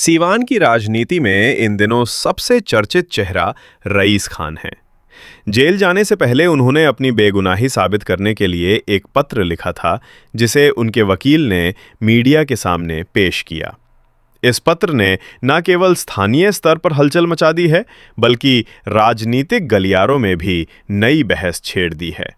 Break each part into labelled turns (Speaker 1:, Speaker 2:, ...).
Speaker 1: सीवान की राजनीति में इन दिनों सबसे चर्चित चेहरा रईस खान हैं। जेल जाने से पहले उन्होंने अपनी बेगुनाही साबित करने के लिए एक पत्र लिखा था, जिसे उनके वकील ने मीडिया के सामने पेश किया। इस पत्र ने न केवल स्थानीय स्तर पर हलचल मचा दी है, बल्कि राजनीतिक गलियारों में भी नई बहस छेड़ दी है।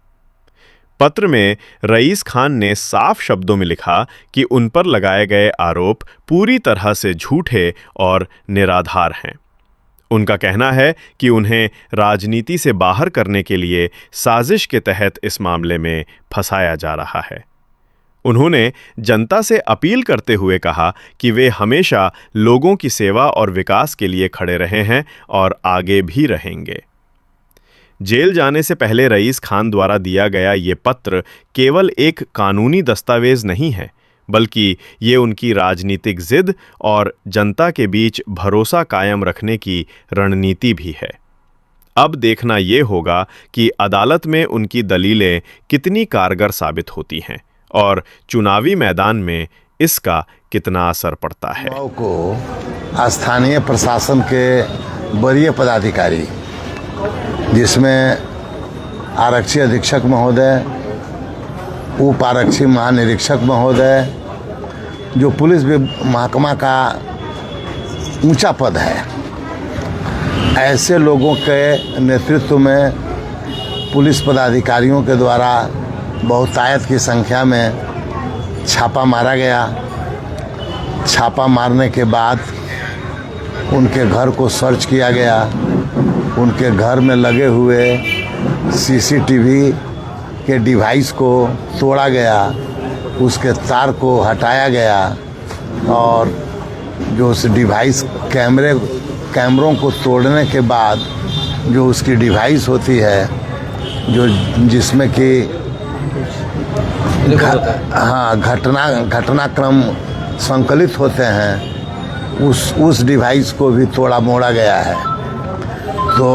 Speaker 1: पत्र में रईस खान ने साफ शब्दों में लिखा कि उन पर लगाए गए आरोप पूरी तरह से झूठे और निराधार हैं। उनका कहना है कि उन्हें राजनीति से बाहर करने के लिए साजिश के तहत इस मामले में फंसाया जा रहा है। उन्होंने जनता से अपील करते हुए कहा कि वे हमेशा लोगों की सेवा और विकास के लिए खड़े रहे हैं और आगे भी रहेंगे। जेल जाने से पहले रईस खान द्वारा दिया गया ये पत्र केवल एक कानूनी दस्तावेज नहीं है, बल्कि ये उनकी राजनीतिक जिद और जनता के बीच भरोसा कायम रखने की रणनीति भी है। अब देखना ये होगा कि अदालत में उनकी दलीलें कितनी कारगर साबित होती हैं और चुनावी मैदान में इसका कितना असर पड़ता है।
Speaker 2: को स्थानीय प्रशासन के वरीय पदाधिकारी, जिसमें आरक्षी अधीक्षक महोदय, उप आरक्षी महानिरीक्षक महोदय, जो पुलिस महकमा का ऊंचा पद है, ऐसे लोगों के नेतृत्व में पुलिस पदाधिकारियों के द्वारा बहुतायत की संख्या में छापा मारा गया। छापा मारने के बाद उनके घर को सर्च किया गया। उनके घर में लगे हुए सीसीटीवी के डिवाइस को तोड़ा गया, उसके तार को हटाया गया और जो उस डिवाइस कैमरों को तोड़ने के बाद जो उसकी डिवाइस होती है, जो जिसमें कि घटनाक्रम संकलित होते हैं, उस डिवाइस को भी तोड़ा मोड़ा गया है। तो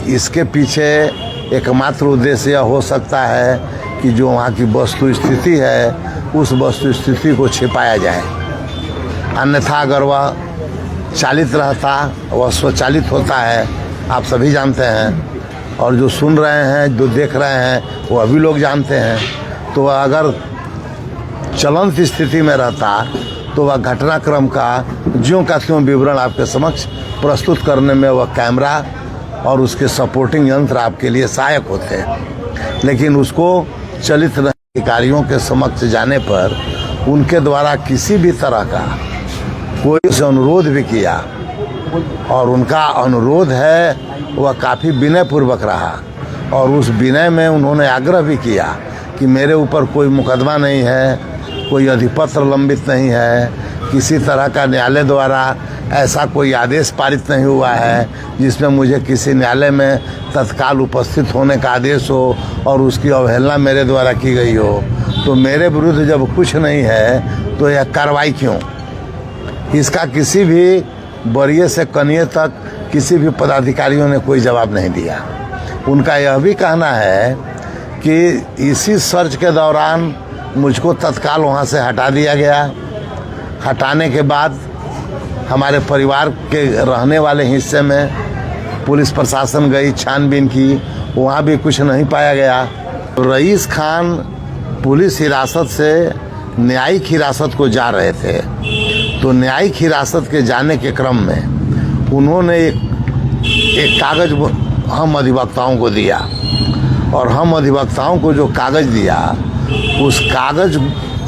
Speaker 2: इसके पीछे एकमात्र उद्देश्य यह हो सकता है कि जो वहाँ की वस्तु स्थिति है, उस वस्तु स्थिति को छिपाया जाए। अन्यथा अगर वह चालित रहता, वह स्वचालित होता है, आप सभी जानते हैं, और जो सुन रहे हैं, जो देख रहे हैं, वो अभी लोग जानते हैं। तो वह अगर चलंत स्थिति में रहता तो वह घटनाक्रम का ज्यों का त्यों विवरण आपके समक्ष प्रस्तुत करने में वह कैमरा और उसके सपोर्टिंग यंत्र आपके लिए सहायक होते हैं। लेकिन उसको चलित अधिकारियों के समक्ष जाने पर उनके द्वारा किसी भी तरह का कोई से अनुरोध भी किया, और उनका अनुरोध है वह काफ़ी विनयपूर्वक रहा, और उस विनय में उन्होंने आग्रह भी किया कि मेरे ऊपर कोई मुकदमा नहीं है, कोई अधिपत्र लंबित नहीं है, किसी तरह का न्यायालय द्वारा ऐसा कोई आदेश पारित नहीं हुआ है जिसमें मुझे किसी न्यायालय में तत्काल उपस्थित होने का आदेश हो और उसकी अवहेलना मेरे द्वारा की गई हो। तो मेरे विरुद्ध जब कुछ नहीं है तो यह कार्रवाई क्यों? इसका किसी भी वरीय से कनीय तक किसी भी पदाधिकारियों ने कोई जवाब नहीं दिया। उनका यह भी कहना है कि इसी सर्च के दौरान मुझको तत्काल वहाँ से हटा दिया गया। हटाने के बाद हमारे परिवार के रहने वाले हिस्से में पुलिस प्रशासन गई, छानबीन की, वहाँ भी कुछ नहीं पाया गया। तो रईस खान पुलिस हिरासत से न्यायिक हिरासत को जा रहे थे। तो न्यायिक हिरासत के जाने के क्रम में उन्होंने एक कागज़ हम अधिवक्ताओं को दिया, और हम अधिवक्ताओं को जो कागज़ दिया, उस कागज़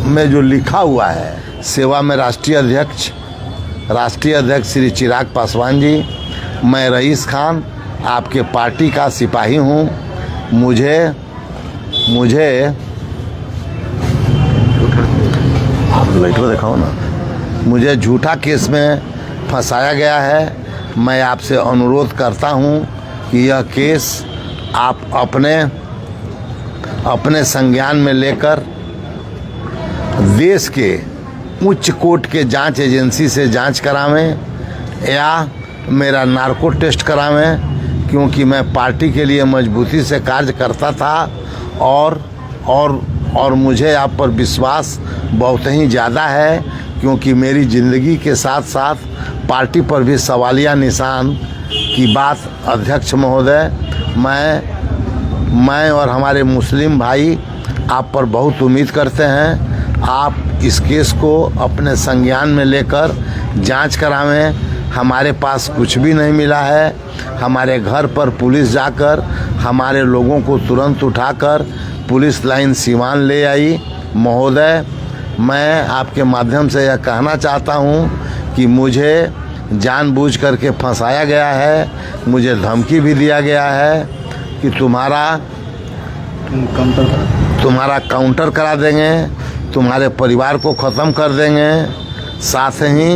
Speaker 2: में जो लिखा हुआ है, सेवा में राष्ट्रीय अध्यक्ष श्री चिराग पासवान जी, मैं रईस खान आपके पार्टी का सिपाही हूँ। मुझे आप लाइटर दिखाओ ना, मुझे झूठा केस में फंसाया गया है। मैं आपसे अनुरोध करता हूँ कि यह केस आप अपने संज्ञान में लेकर देश के उच्च कोर्ट के जांच एजेंसी से जांच करावें या मेरा नार्को टेस्ट करावें, क्योंकि मैं पार्टी के लिए मजबूती से कार्य करता था और मुझे आप पर विश्वास बहुत ही ज़्यादा है क्योंकि मेरी ज़िंदगी के साथ साथ पार्टी पर भी सवालिया निशान की बात अध्यक्ष महोदय, मैं और हमारे मुस्लिम भाई आप पर बहुत उम्मीद करते हैं। आप इस केस को अपने संज्ञान में लेकर जांच करावें। हमारे पास कुछ भी नहीं मिला है। हमारे घर पर पुलिस जाकर हमारे लोगों को तुरंत उठाकर पुलिस लाइन सीवान ले आई। महोदय, मैं आपके माध्यम से यह कहना चाहता हूं कि मुझे जानबूझ करके फंसाया गया है। मुझे धमकी भी दिया गया है कि तुम्हारा काउंटर करा देंगे, तुम्हारे परिवार को ख़त्म कर देंगे। साथ ही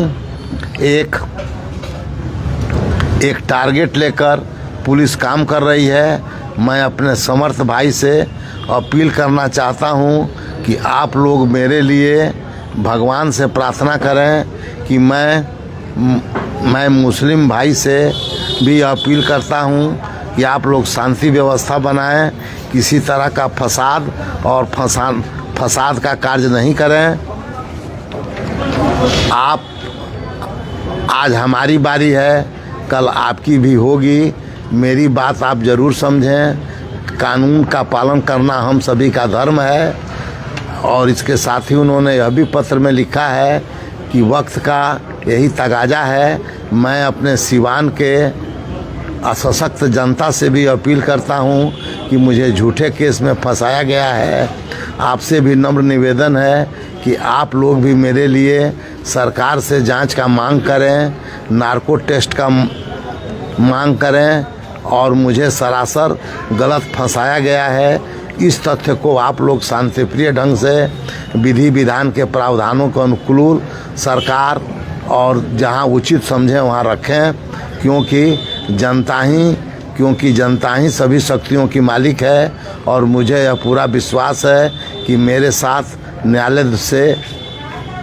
Speaker 2: एक टारगेट लेकर पुलिस काम कर रही है। मैं अपने समर्थ भाई से अपील करना चाहता हूं कि आप लोग मेरे लिए भगवान से प्रार्थना करें कि मैं मुस्लिम भाई से भी अपील करता हूं कि आप लोग शांति व्यवस्था बनाएं, किसी तरह का फसाद का कार्य नहीं करें। आज हमारी बारी है, कल आपकी भी होगी। मेरी बात आप ज़रूर समझें। कानून का पालन करना हम सभी का धर्म है। और इसके साथ ही उन्होंने यह भी पत्र में लिखा है कि वक्त का यही तगाजा है। मैं अपने सिवान के असशक्त जनता से भी अपील करता हूं कि मुझे झूठे केस में फंसाया गया है। आपसे भी नम्र निवेदन है कि आप लोग भी मेरे लिए सरकार से जांच का मांग करें, नार्को टेस्ट का मांग करें। और मुझे सरासर गलत फंसाया गया है। इस तथ्य को आप लोग शांतिप्रिय ढंग से विधि विधान के प्रावधानों के अनुकूल सरकार और जहां उचित समझें वहां रखें, क्योंकि जनता ही सभी शक्तियों की मालिक है। और मुझे यह पूरा विश्वास है कि मेरे साथ न्यायालय से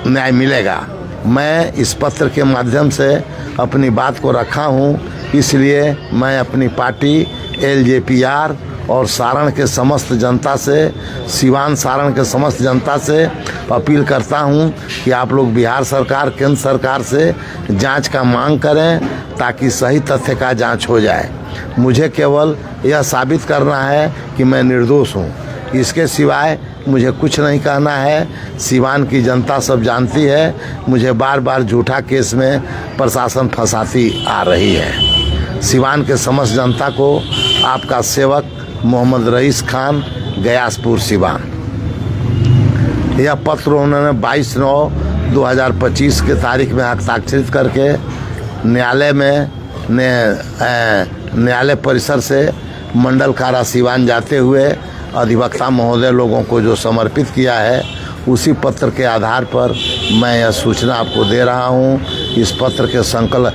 Speaker 2: न्याय मिलेगा। मैं इस पत्र के माध्यम से अपनी बात को रखा हूं, इसलिए मैं अपनी पार्टी LJPR और सारण के समस्त जनता से, सिवान सारण के समस्त जनता से अपील करता हूं कि आप लोग बिहार सरकार, केंद्र सरकार से जांच का मांग करें ताकि सही तथ्य का जांच हो जाए। मुझे केवल यह साबित करना है कि मैं निर्दोष हूं। इसके सिवाय मुझे कुछ नहीं कहना है। सिवान की जनता सब जानती है, मुझे बार बार झूठा केस में प्रशासन फंसाती आ रही है। सिवान के समस्त जनता को आपका सेवक मोहम्मद रईस खान, गयासपुर, सिवान। यह पत्र उन्होंने 22/9/2025 के तारीख में हस्ताक्षरित करके न्यायालय परिसर से मंडल कारा सिवान जाते हुए अधिवक्ता महोदय लोगों को जो समर्पित किया है, उसी पत्र के आधार पर मैं यह सूचना आपको दे रहा हूं। इस पत्र के संकलन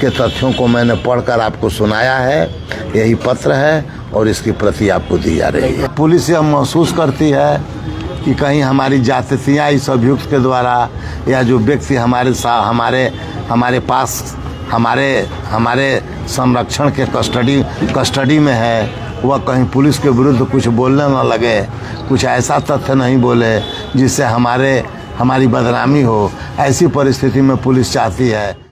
Speaker 2: के तथ्यों को मैंने पढ़कर आपको सुनाया है। यही पत्र है और इसकी प्रति आपको दी जा रही है। पुलिस यह महसूस करती है कि कहीं हमारी जातियाँ इस अभियुक्त के द्वारा या जो व्यक्ति हमारे पास हमारे संरक्षण के कस्टडी में है, वह कहीं पुलिस के विरुद्ध कुछ बोलने न लगे, कुछ ऐसा तथ्य नहीं बोले जिससे हमारी बदनामी हो। ऐसी परिस्थिति में पुलिस चाहती है